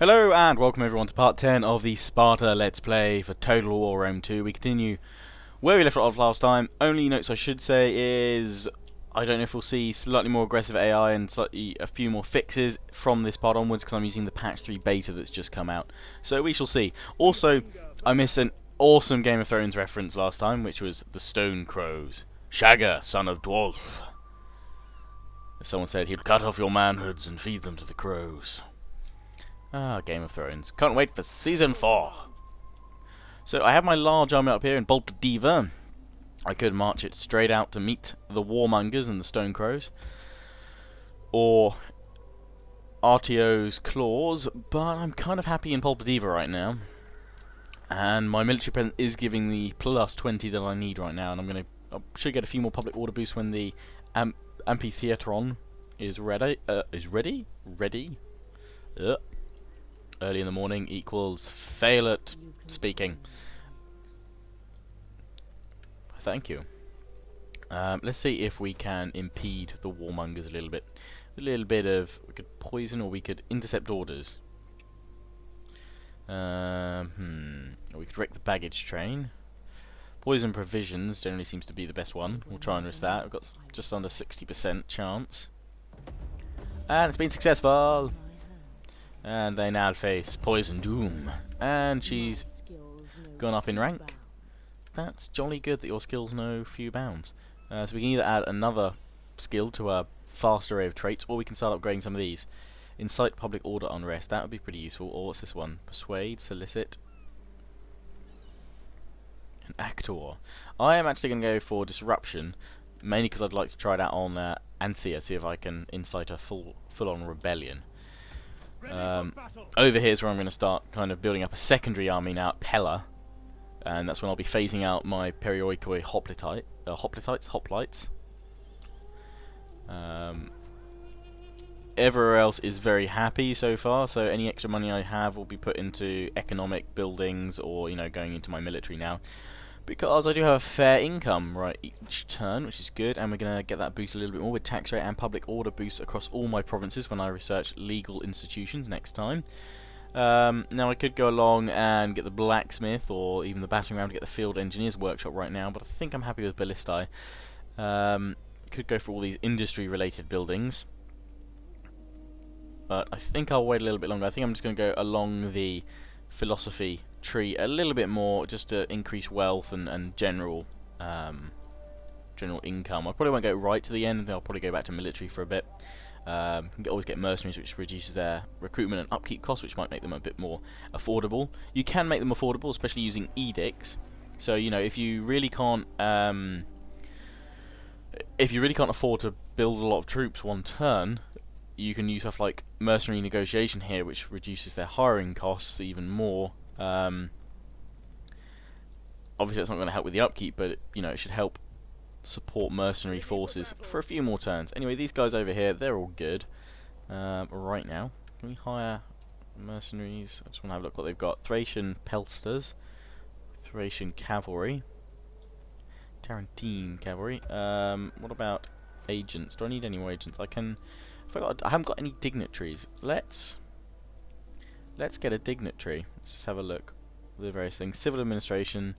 Hello and welcome everyone to part 10 of the Sparta Let's Play for Total War Rome 2. We continue where we left off last time. Only notes I should say is I don't know if we'll see slightly more aggressive AI and slightly a few more fixes from this part onwards because I'm using the patch 3 beta that's just come out. So we shall see. Also, I missed an awesome Game of Thrones reference last time, which was the Stone Crows. Shagger, son of Dwarf. As someone said, he'd cut off your manhoods and feed them to the crows. Ah, Game of Thrones. Can't wait for Season 4. So I have my large army up here in Diva. I could march it straight out to meet the Warmongers and the Stone Crows. Or Artio's Claws, but I'm kind of happy in Diva right now. And my military presence is giving the plus 20 that I need right now, and I should get a few more public order boosts when the amphitheatron is ready. Ready? Early in the morning equals fail at speaking. Thank you. Let's see if we can impede the warmongers a little bit. A little bit of, we could poison or we could intercept orders. Or we could wreck the baggage train. Poison provisions generally seems to be the best one. We'll try and risk that. We've got just under 60% chance. And it's been successful! And they now face Poison Doom. And she's gone up in rank. That's jolly good that your skills know few bounds. So we can either add another skill to our fast array of traits, or we can start upgrading some of these. Incite public order unrest, that would be pretty useful. Or what's this one? Persuade, solicit, and actor. I am actually going to go for disruption, mainly because I'd like to try it out on Anthea, see if I can incite a full-on rebellion. Over here is where I'm going to start kind of building up a secondary army now at Pella, and that's when I'll be phasing out my Perioikoi hoplites. Everywhere else is very happy so far, so any extra money I have will be put into economic buildings or, you know, going into my military now. Because I do have a fair income right each turn, which is good, and we're going to get that boost a little bit more with tax rate and public order boosts across all my provinces when I research legal institutions next time. Now I could go along and get the blacksmith or even the battering ram to get the field engineers workshop right now, but I think I'm happy with ballistae. Could go for all these industry related buildings, but I think I'll wait a little bit longer. I think I'm just going to go along the philosophy tree a little bit more just to increase wealth and general income. I probably won't go right to the end, and then I'll probably go back to military for a bit. Always get mercenaries, which reduces their recruitment and upkeep costs, which might make them a bit more affordable. You can make them affordable, especially using edicts. So, you know, if you really can't afford to build a lot of troops one turn, you can use stuff like mercenary negotiation here, which reduces their hiring costs even more. Obviously that's not going to help with the upkeep, but you know, it should help support mercenary forces for a few more turns. Anyway, these guys over here, they're all good right now. Can we hire mercenaries? I just want to have a look what they've got. Thracian Pelsters, Thracian Cavalry, Tarentine Cavalry. What about agents? Do I need any more agents? I haven't got any dignitaries. Let's get a dignitary. Let's just have a look at the various things. Civil administration.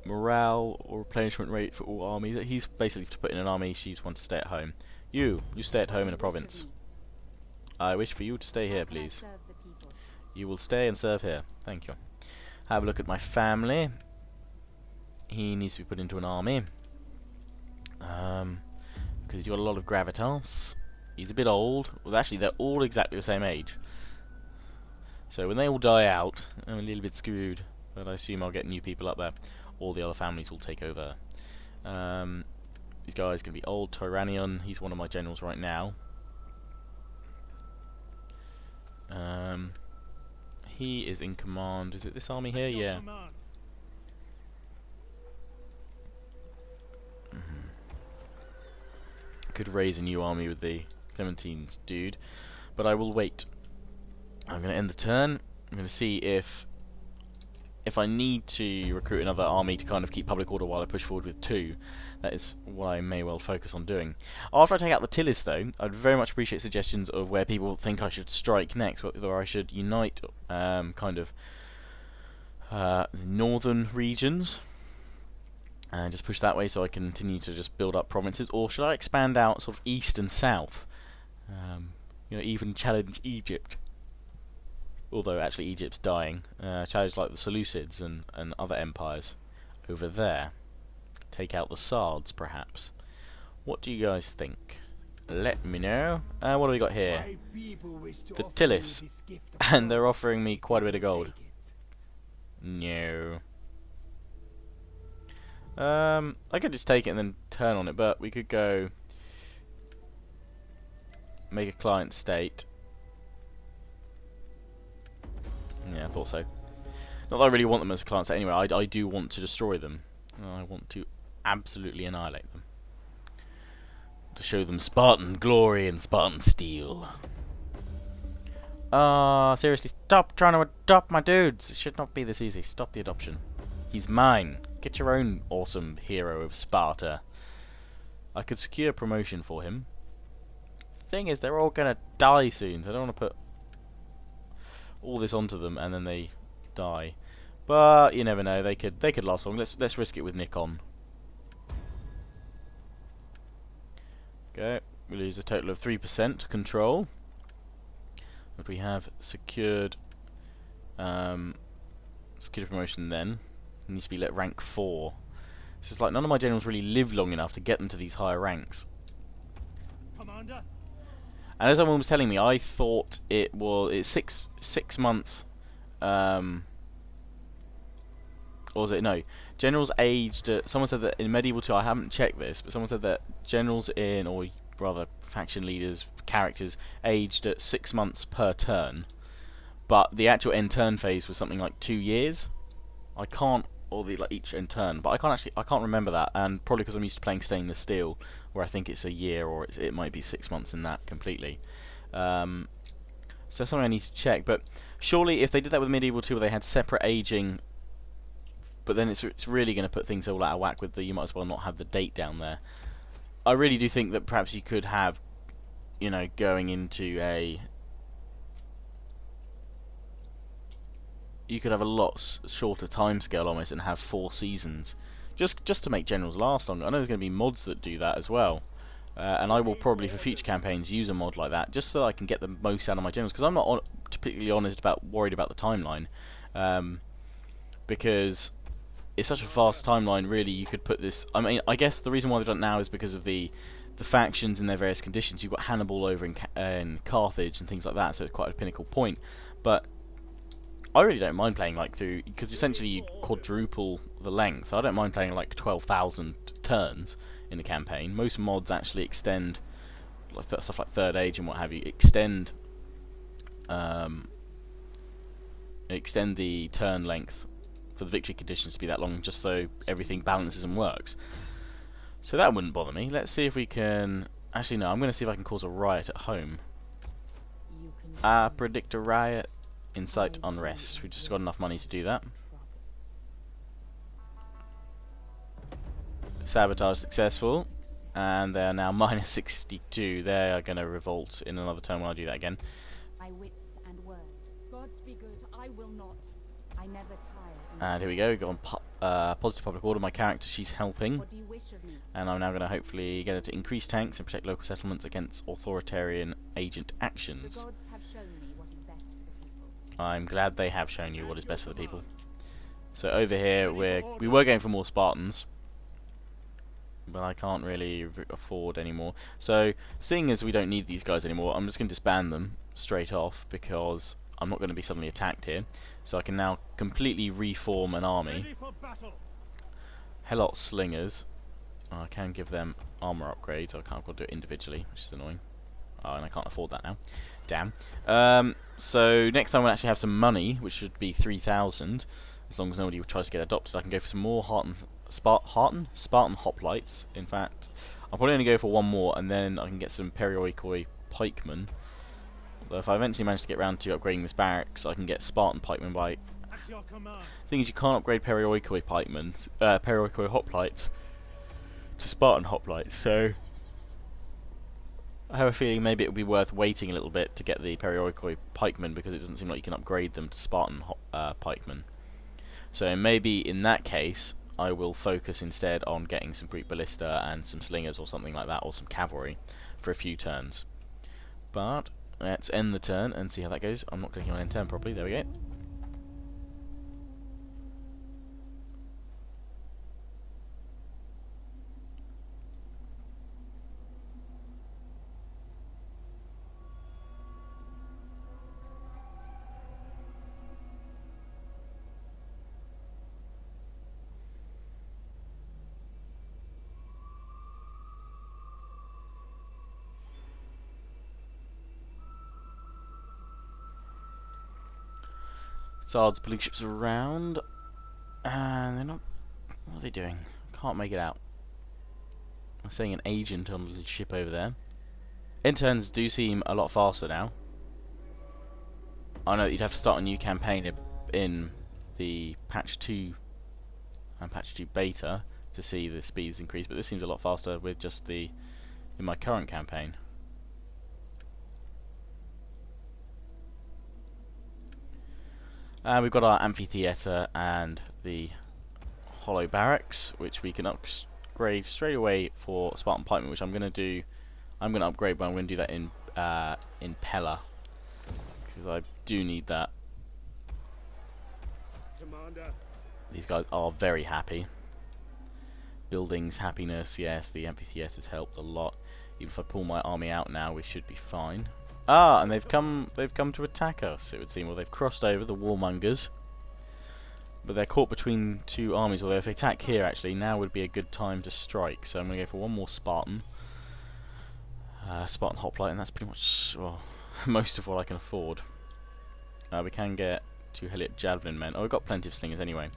Morale or replenishment rate for all armies. He's basically to put in an army. She's one to stay at home. You stay at home in a province. I wish for you to stay here, please. You will stay and serve here. Thank you. Have a look at my family. He needs to be put into an army. Because he's got a lot of gravitas. He's a bit old. Well, actually, they're all exactly the same age. So when they all die out, I'm a little bit screwed. But I assume I'll get new people up there. All the other families will take over. These guys can be old. Tyrannion, he's one of my generals right now. He is in command. Is it this army here? Yeah. Could raise a new army with the Clementines dude, but I will wait. I'm going to end the turn. I'm going to see if if I need to recruit another army to kind of keep public order while I push forward with 2, that is what I may well focus on doing. After I take out the Tylis, though, I'd very much appreciate suggestions of where people think I should strike next, whether I should unite the northern regions and just push that way so I can continue to just build up provinces, or should I expand out sort of east and south, even challenge Egypt, although actually Egypt's dying, challenge like the Seleucids and other empires over there, take out the Sards perhaps. What do you guys think? Let me know. What do we got here? The Tylis, and they're offering me quite a bit of gold. No. I could just take it and then turn on it, but we could go make a client state. Yeah, I thought so. Not that I really want them as a client state anyway. I do want to destroy them. I want to absolutely annihilate them. To show them Spartan glory and Spartan steel. Seriously, stop trying to adopt my dudes. It should not be this easy. Stop the adoption. He's mine. Get your own awesome hero of Sparta. I could secure promotion for him. Thing is, they're all gonna die soon, so I don't want to put all this onto them and then they die. But you never know. They could last long. Let's risk it with Nikon. Okay, we lose a total of 3% control. But we have secured promotion then. It needs to be at rank 4. It's just like none of my generals really live long enough to get them to these higher ranks. Commander. And as someone was telling me, I thought it's six months. Or was it? No. Generals aged at, someone said that in Medieval 2, I haven't checked this, but someone said that generals in, or rather faction leaders, characters, aged at 6 months per turn. But the actual end turn phase was something like 2 years. I can't, or like each end turn, but I can't remember that, and probably because I'm used to playing Stainless Steel, where I think it's a year, or it might be 6 months in that completely. So that's something I need to check, but surely if they did that with Medieval 2 where they had separate aging, but then it's really going to put things all out of whack with the, you might as well not have the date down there. I really do think that perhaps you could have, going into a... You could have a lot shorter timescale almost and have 4 seasons. Just to make generals last longer. I know there's going to be mods that do that as well. And I will probably, for future campaigns, use a mod like that, just so I can get the most out of my generals. Because I'm not particularly worried about the timeline. Because it's such a fast timeline, really, you could put this... I mean, I guess the reason why they've done it now is because of the factions and their various conditions. You've got Hannibal over in Carthage and things like that, so it's quite a pinnacle point. But I really don't mind playing like through... Because essentially you quadruple the length, so I don't mind playing like 12,000 turns in a campaign. Most mods actually extend... like stuff like Third Age and what have you, extend the turn length for the victory conditions to be that long, just so everything balances and works. So that wouldn't bother me. Let's see if we can... Actually, no, I'm going to see if I can cause a riot at home. Predict a riot. Incite unrest. We've just got enough money to do that. Sabotage successful. And they are now minus 62. They are going to revolt in another turn when I do that again. My wits and word. Gods be good, I will not. I never tire. And here we go, we've got on positive public order. My character, she's helping. What do you wish of me? And I'm now going to hopefully get her to increase tanks and protect local settlements against authoritarian agent actions. The gods have shown me what is best for the people. I'm glad they have shown you what is best for the people. So over here, we were going for more Spartans, but I can't really afford any more. So, seeing as we don't need these guys anymore, I'm just going to disband them straight off, because I'm not going to be suddenly attacked here. So I can now completely reform an army. Helot Slingers. I can give them armor upgrades. I can't do it individually, which is annoying. And I can't afford that now. Damn. So next time we'll actually have some money, which should be 3,000. As long as nobody tries to get adopted, I can go for some more Spartan hoplites. In fact, I'll probably only go for one more, and then I can get some Perioikoi pikemen. Although if I eventually manage to get around to upgrading this barracks, I can get Spartan pikemen by Thing is, you can't upgrade Perioikoi pikemen, Perioikoi hoplites to Spartan hoplites, so I have a feeling maybe it would be worth waiting a little bit to get the Perioikoi pikemen, because it doesn't seem like you can upgrade them to Spartan pikemen. So maybe in that case, I will focus instead on getting some Greek ballista and some slingers or something like that, or some cavalry for a few turns. But let's end the turn and see how that goes. I'm not clicking on end turn properly. There we go. Sards pulling ships around, and they're not. What are they doing? Can't make it out. I'm seeing an agent on a little ship over there. Interns do seem a lot faster now. I know that you'd have to start a new campaign in the patch 2 and patch 2 beta to see the speeds increase, but this seems a lot faster with just in my current campaign. We've got our amphitheatre and the hollow barracks, which we can upgrade straight away for Spartan pikemen, which I'm going to do. I'm going to upgrade, but I'm going to do that in Pella, because I do need that. Commander. These guys are very happy. Buildings happiness, yes. The amphitheatre's helped a lot. Even if I pull my army out now, we should be fine. Ah, and they've come to attack us, it would seem. Well, they've crossed over, the warmongers. But they're caught between two armies, although if they attack here, actually, now would be a good time to strike. So I'm going to go for one more Spartan. Spartan hoplite, and that's pretty much, well, most of what I can afford. We can get 2 Heliot javelin men. Oh, we've got plenty of slingers anyway.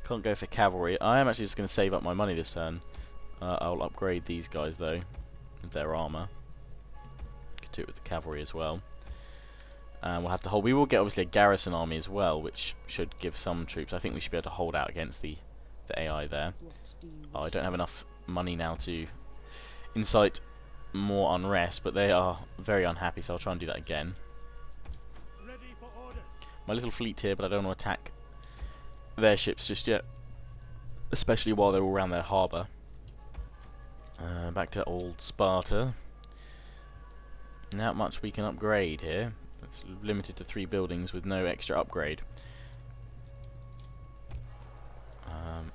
Can't go for cavalry. I am actually just going to save up my money this turn. I'll upgrade these guys though with their armour. Could do it with the cavalry as well. We'll have to hold. We will get obviously a garrison army as well, which should give some troops. I think we should be able to hold out against the AI there. Oh, I don't have enough money now to incite more unrest, but they are very unhappy, so I'll try and do that again. My little fleet here, but I don't want to attack their ships just yet, especially while they're all around their harbour. Back to old Sparta. Not much we can upgrade here. It's limited to 3 buildings with no extra upgrade.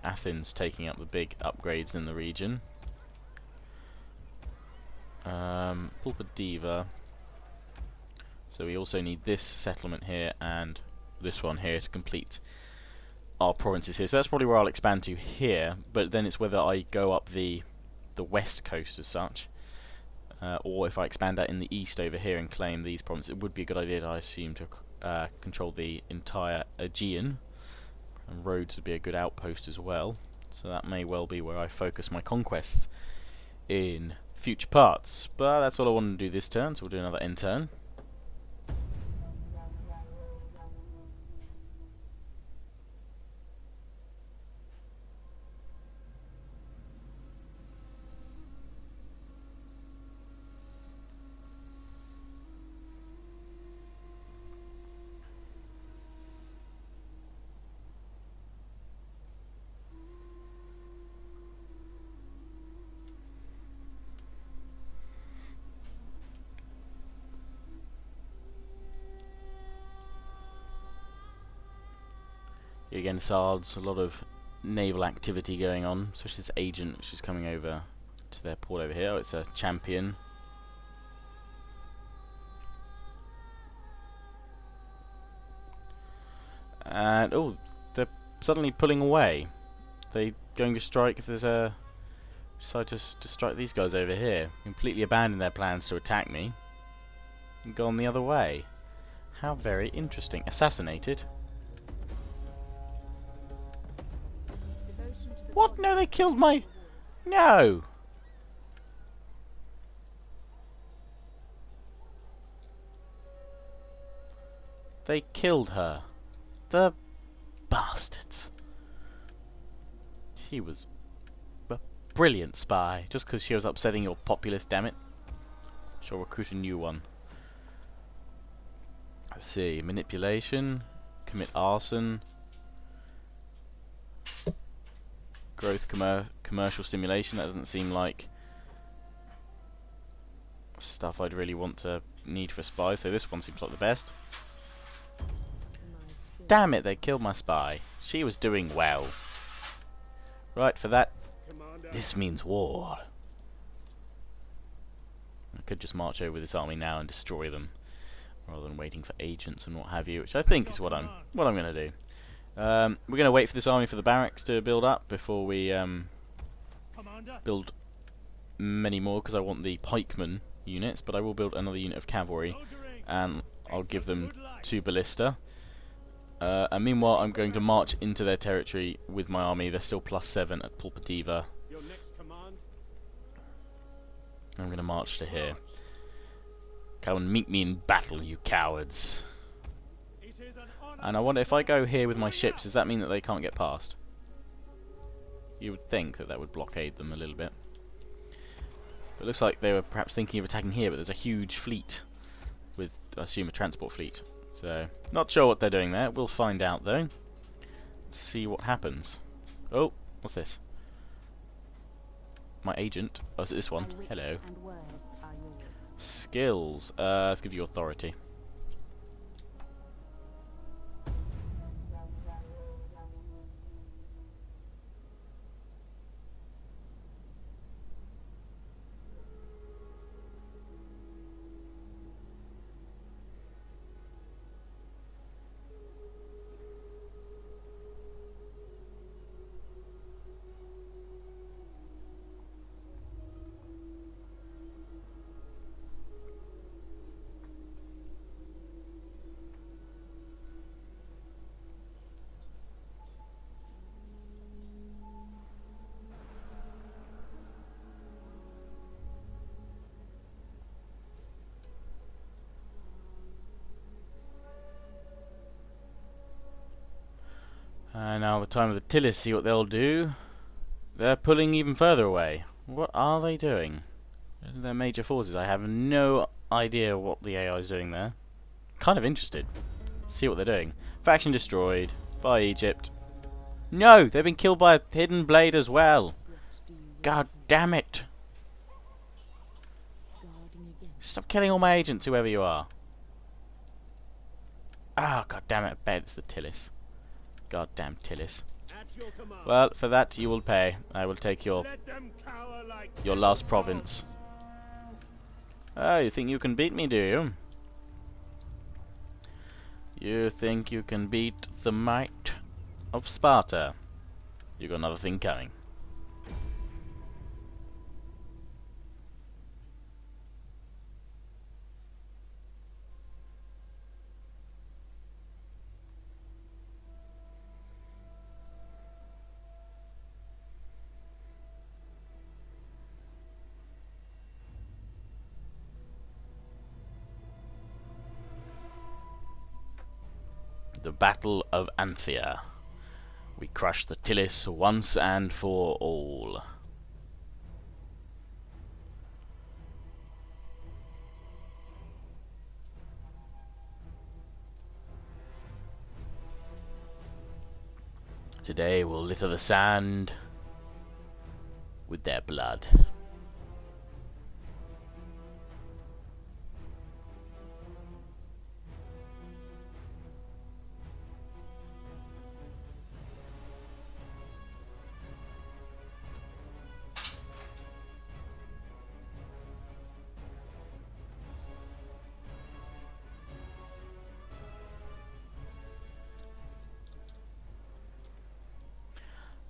Athens taking up the big upgrades in the region. Pulpa Diva. So we also need this settlement here and this one here to complete our provinces here. So that's probably where I'll expand to here, but then it's whether I go up the west coast as such, or if I expand out in the east over here and claim these provinces. It would be a good idea, I assume, to control the entire Aegean, and Rhodes would be a good outpost as well. So that may well be where I focus my conquests in future parts. But that's all I want to do this turn, so we'll do another end turn. Again, Sards, a lot of naval activity going on, especially this agent which is coming over to their port over here. Oh, it's a champion. And, oh, they're suddenly pulling away. They going to strike if there's a... decide to strike these guys over here. Completely abandon their plans to attack me. And gone the other way. How very interesting. Assassinated. What? No, they killed my... No! They killed her. The bastards. She was a brilliant spy, just because she was upsetting your populace, damn it. Shall recruit a new one. Let's see, manipulation, commit arson, growth commercial stimulation. That doesn't seem like stuff I'd really want to need for a spy, so this one seems like the best. Damn it, they killed my spy. She was doing well. Right, for that, this means war. I could just march over this army now and destroy them, rather than waiting for agents and what have you, which I think is what I'm going to do. We're going to wait for this army for the barracks to build up before we build many more, because I want the pikemen units, but I will build another unit of cavalry, and I'll give them 2 ballista. And meanwhile, I'm going to march into their territory with my army. They're still +7 at Pulpativa. I'm going to march to here. Come and meet me in battle, you cowards. And I wonder if I go here with my ships, does that mean that they can't get past? You would think that that would blockade them a little bit. But it looks like they were perhaps thinking of attacking here, but there's a huge fleet with, I assume, a transport fleet. So, not sure what they're doing there. We'll find out, though. Let's see what happens. Oh, what's this? My agent. Oh, is it this one? Hello. Skills. Let's give you authority. And now the time of the Tylis, see what they'll do. They're pulling even further away. What are they doing? They're major forces. I have no idea what the AI is doing there. Kind of interested. See what they're doing. Faction destroyed by Egypt. No! They've been killed by a hidden blade as well. God damn it. Stop killing all my agents, whoever you are. Ah, god damn it. I bet it's the Tylis. Goddamn Tylis. Well, for that you will pay. I will take your last province. Oh, you think you can beat me, do you? You think you can beat the might of Sparta? You got another thing coming. The Battle of Anthea. We crush the Tylis once and for all. Today we'll litter the sand with their blood.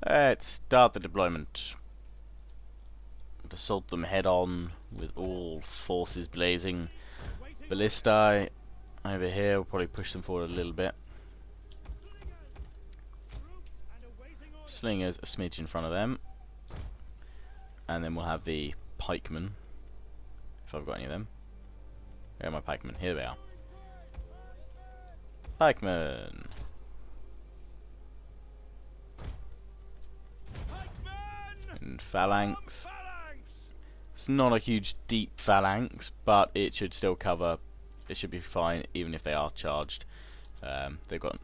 Let's start the deployment. Assault them head on with all forces blazing. Ballistae over here, we'll probably push them forward a little bit. Slingers a smidge in front of them. And then we'll have the pikemen. If I've got any of them. Where are my pikemen? Here they are. Pikemen. And phalanx. It's not a huge deep phalanx, but it should still cover. It should be fine even if they are charged. They've got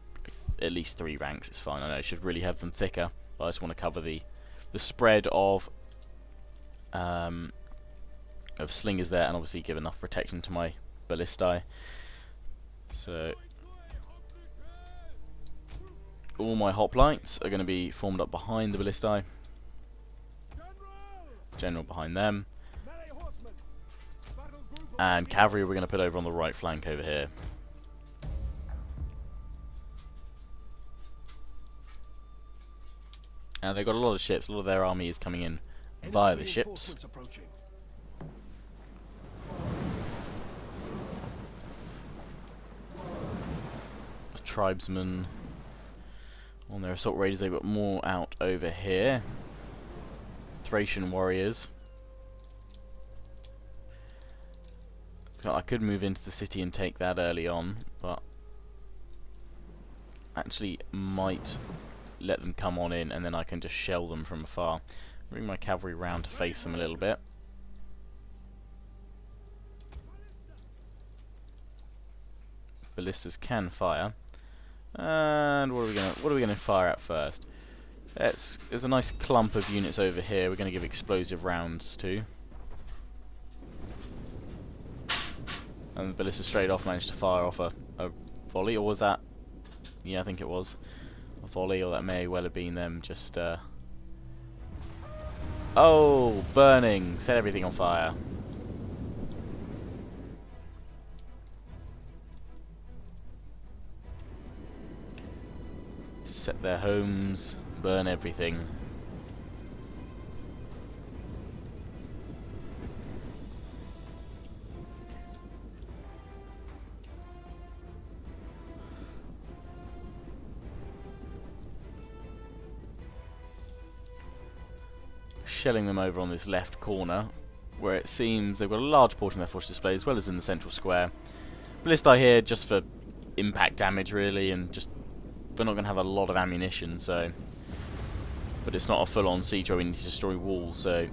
at least 3 ranks. It's fine. I know I should really have them thicker, but I just want to cover the spread of slingers there, and obviously give enough protection to my ballistae. So all my hoplites are going to be formed up behind the ballistae. General behind them. And cavalry we're going to put over on the right flank over here. And they've got a lot of ships. A lot of their army is coming in via the ships. The tribesmen on their assault raiders, they've got more out over here. Thracian warriors. So I could move into the city and take that early on, but actually might let them come on in and then I can just shell them from afar. Bring my cavalry round to face them a little bit. Ballistas can fire. And what are we gonna fire at first? There's a nice clump of units over here. We're gonna give explosive rounds to. And the ballista straight off managed to fire off a volley, or was that? Yeah, I think it was a volley, or that may well have been them just. Oh, burning! Set everything on fire. Set their homes, burn everything. Shelling them over on this left corner, where it seems they've got a large portion of their force display, as well as in the central square. Ballistae here just for impact damage, really, and just they're not going to have a lot of ammunition, so. But it's not a full-on siege where we need to destroy walls, so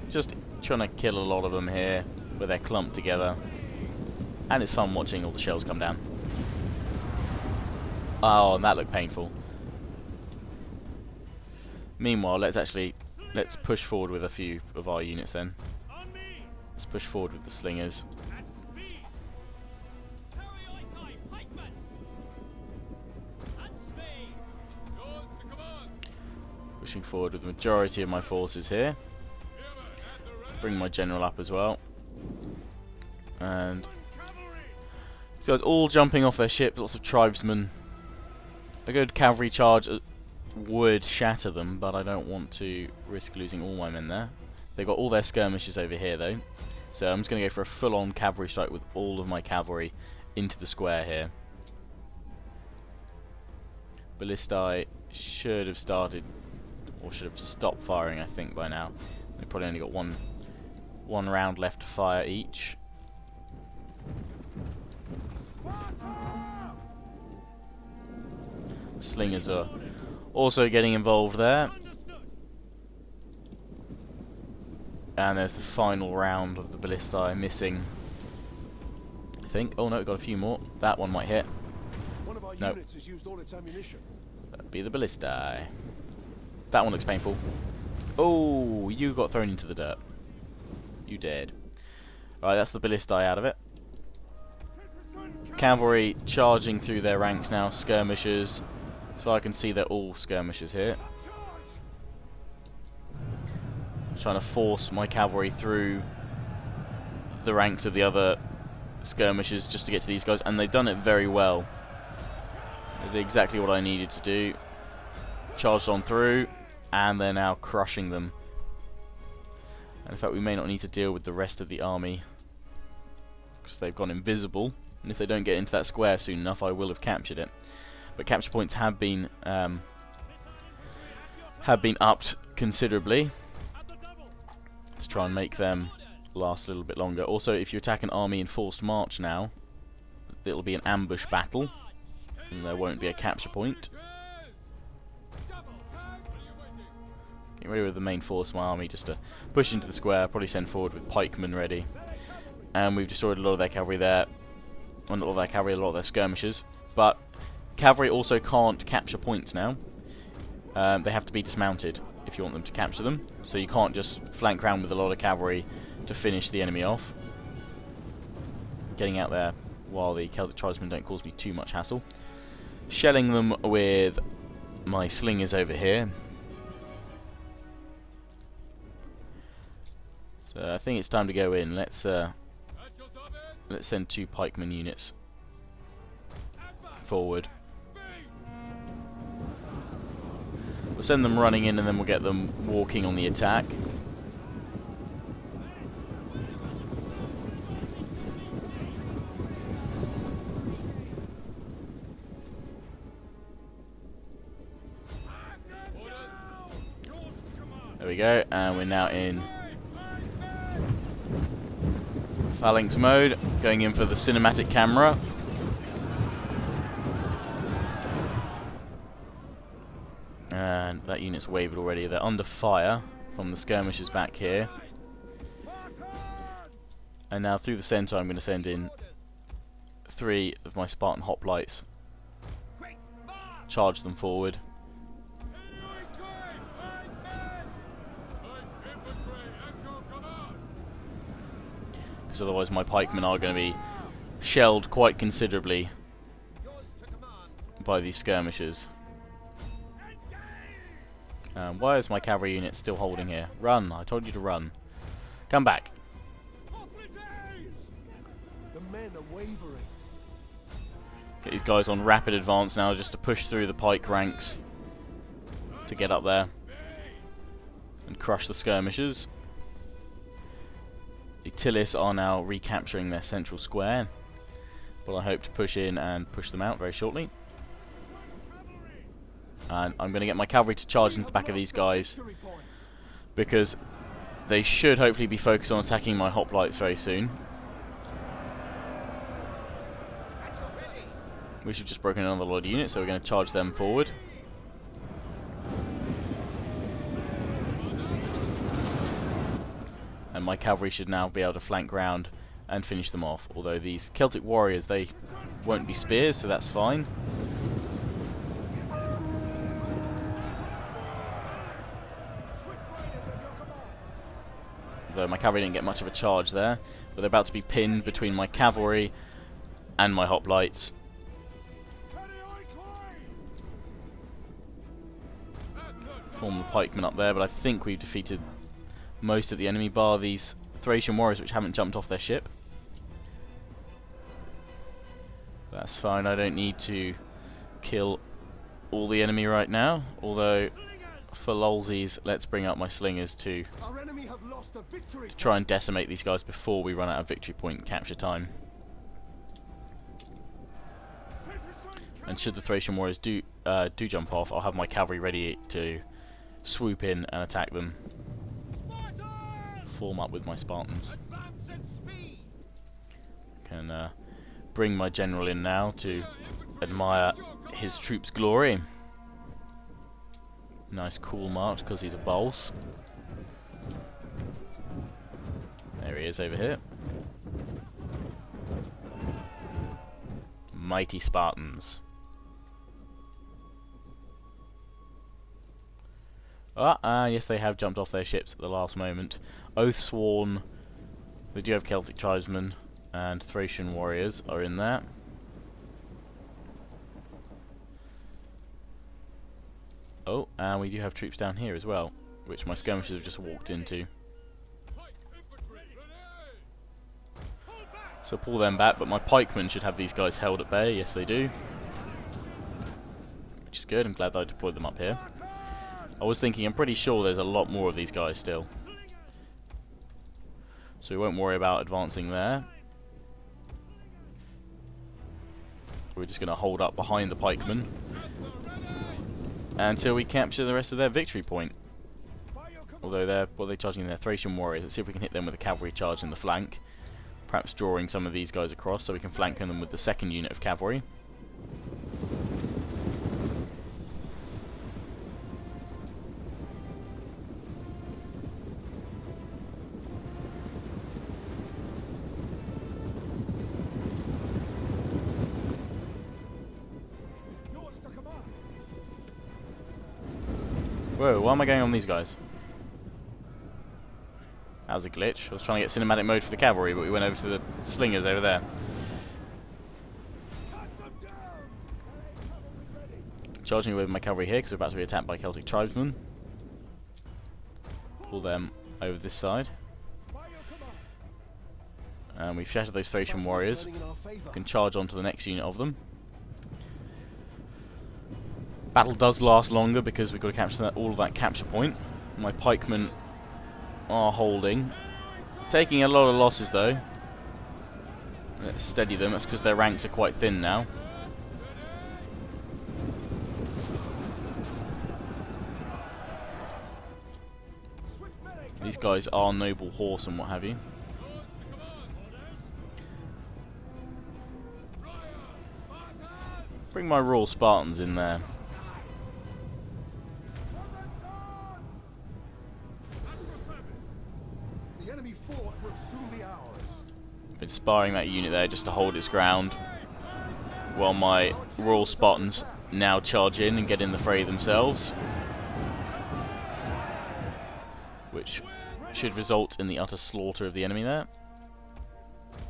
just trying to kill a lot of them here, where they're clumped together, and it's fun watching all the shells come down. Oh, and that looked painful. Meanwhile, let's push forward with a few of our units then. Let's push forward with the slingers. Pushing forward with the majority of my forces here. Bring my general up as well. And these guys all jumping off their ships, lots of tribesmen. A good cavalry charge would shatter them, but I don't want to risk losing all my men there. They've got all their skirmishers over here though, so I'm just going to go for a full-on cavalry strike with all of my cavalry into the square here. Ballistae should have started, or should have stopped firing, I think, by now. They've probably only got one round left to fire each. Slingers are also getting involved there. And there's the final round of the ballistae missing, I think. Oh no, we've got a few more. That one might hit. No. That'd be the ballistae. That one looks painful. Oh, you got thrown into the dirt. You did. Right, that's the ballistae out of it. Cavalry charging through their ranks now. Skirmishers. So I can see they're all skirmishers here. I'm trying to force my cavalry through the ranks of the other skirmishers just to get to these guys, and they've done it very well. They did exactly what I needed to do. Charged on through, and they're now crushing them. And in fact, we may not need to deal with the rest of the army because they've gone invisible, and if they don't get into that square soon enough, I will have captured it. But capture points have been upped considerably. Let's try and make them last a little bit longer. Also, if you attack an army in forced march now, it'll be an ambush battle. and there won't be a capture point. Get ready with the main force of my army just to push into the square, probably send forward with pikemen ready. And we've destroyed a lot of their cavalry there. Well, not all of their cavalry, a lot of their skirmishers. But cavalry also can't capture points now. They have to be dismounted if you want them to capture them. So you can't just flank around with a lot of cavalry to finish the enemy off. Getting out there while the Celtic tribesmen don't cause me too much hassle. Shelling them with my slingers over here. So I think it's time to go in. Let's send 2 pikeman units forward. We'll send them running in and then we'll get them walking on the attack. There we go, and we're now in phalanx mode, going in for the cinematic camera. And that unit's wavered already. They're under fire from the skirmishers back here. And now through the centre I'm going to send in 3 of my Spartan hoplites. Charge them forward. Because otherwise my pikemen are going to be shelled quite considerably by these skirmishers. Why is my cavalry unit still holding here? Run! I told you to run. Come back. The men are wavering. Get these guys on rapid advance now just to push through the pike ranks to get up there and crush the skirmishers. The Tylis are now recapturing their central square, but I hope to push in and push them out very shortly. And I'm going to get my cavalry to charge into the back of these guys, because they should hopefully be focused on attacking my hoplites very soon. We should have just broken another lot of units, so we're going to charge them forward. And my cavalry should now be able to flank round and finish them off. Although these Celtic warriors, they won't be spears, so that's fine. Though my cavalry didn't get much of a charge there, but they're about to be pinned between my cavalry and my hoplites. Form the pikemen up there, but I think we've defeated most of the enemy, bar these Thracian warriors which haven't jumped off their ship. That's fine, I don't need to kill all the enemy right now, although for lolsies, let's bring up my slingers to try and decimate these guys before we run out of victory point capture time. And should the Thracian warriors do jump off, I'll have my cavalry ready to swoop in and attack them. Form up with my Spartans. Can bring my general in now to admire his troops' glory. Nice cool march because he's a boss. There he is over here. Mighty Spartans. Yes, they have jumped off their ships at the last moment. Oathsworn, they do have Celtic tribesmen, and Thracian warriors are in there. Oh, and we do have troops down here as well, which my skirmishers have just walked into. So pull them back, but my pikemen should have these guys held at bay. Yes, they do. Which is good, I'm glad that I deployed them up here. I was thinking, I'm pretty sure there's a lot more of these guys still. So we won't worry about advancing there. We're just going to hold up behind the pikemen until we capture the rest of their victory point. Although they're charging their Thracian warriors. Let's see if we can hit them with a cavalry charge in the flank. Perhaps drawing some of these guys across so we can flank them with the second unit of cavalry. Whoa, why am I going on these guys? That was a glitch. I was trying to get cinematic mode for the cavalry, but we went over to the slingers over there. Charging with my cavalry here because we're about to be attacked by Celtic tribesmen. Pull them over this side. And we've shattered those Thracian warriors. We can charge on to the next unit of them. Battle does last longer because we've got to capture all of that capture point. My pikemen are holding. Taking a lot of losses though. Let's steady them. That's because their ranks are quite thin now. These guys are noble horse and what have you. Bring my Royal Spartans in there. The enemy fort will soon be ours. Been sparring that unit there just to hold its ground, while my Royal Spartans now charge in and get in the fray themselves, which should result in the utter slaughter of the enemy there.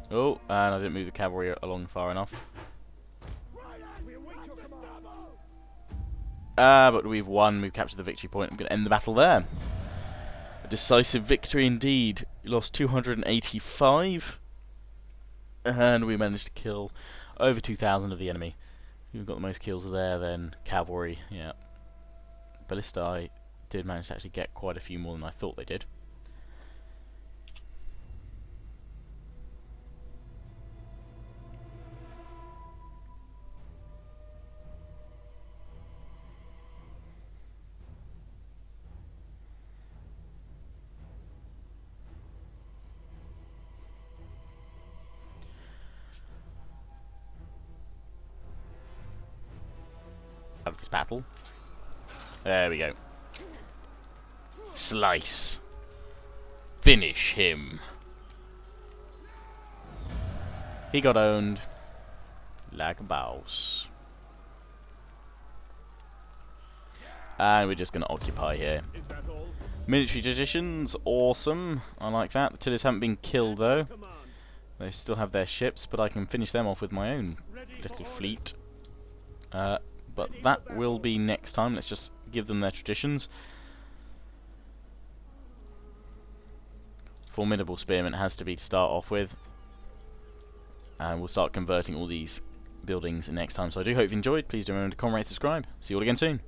Oh, and I didn't move the cavalry along far enough. But we've won, we've captured the victory point. I'm going to end the battle there. A decisive victory indeed. We lost 285, and we managed to kill over 2,000 of the enemy. Who got the most kills there then? Cavalry, yeah. Ballistae did manage to actually get quite a few more than I thought they did. Out of this battle. There we go. Slice. Finish him. He got owned like a boss. And we're just going to occupy here. Military traditions, awesome. I like that. The Tylis haven't been killed though. They still have their ships, but I can finish them off with my own little fleet. But that will be next time. Let's just give them their traditions. Formidable spearmen has to be to start off with. And we'll start converting all these buildings next time. So I do hope you enjoyed. Please do remember to comment, rate, subscribe. See you all again soon.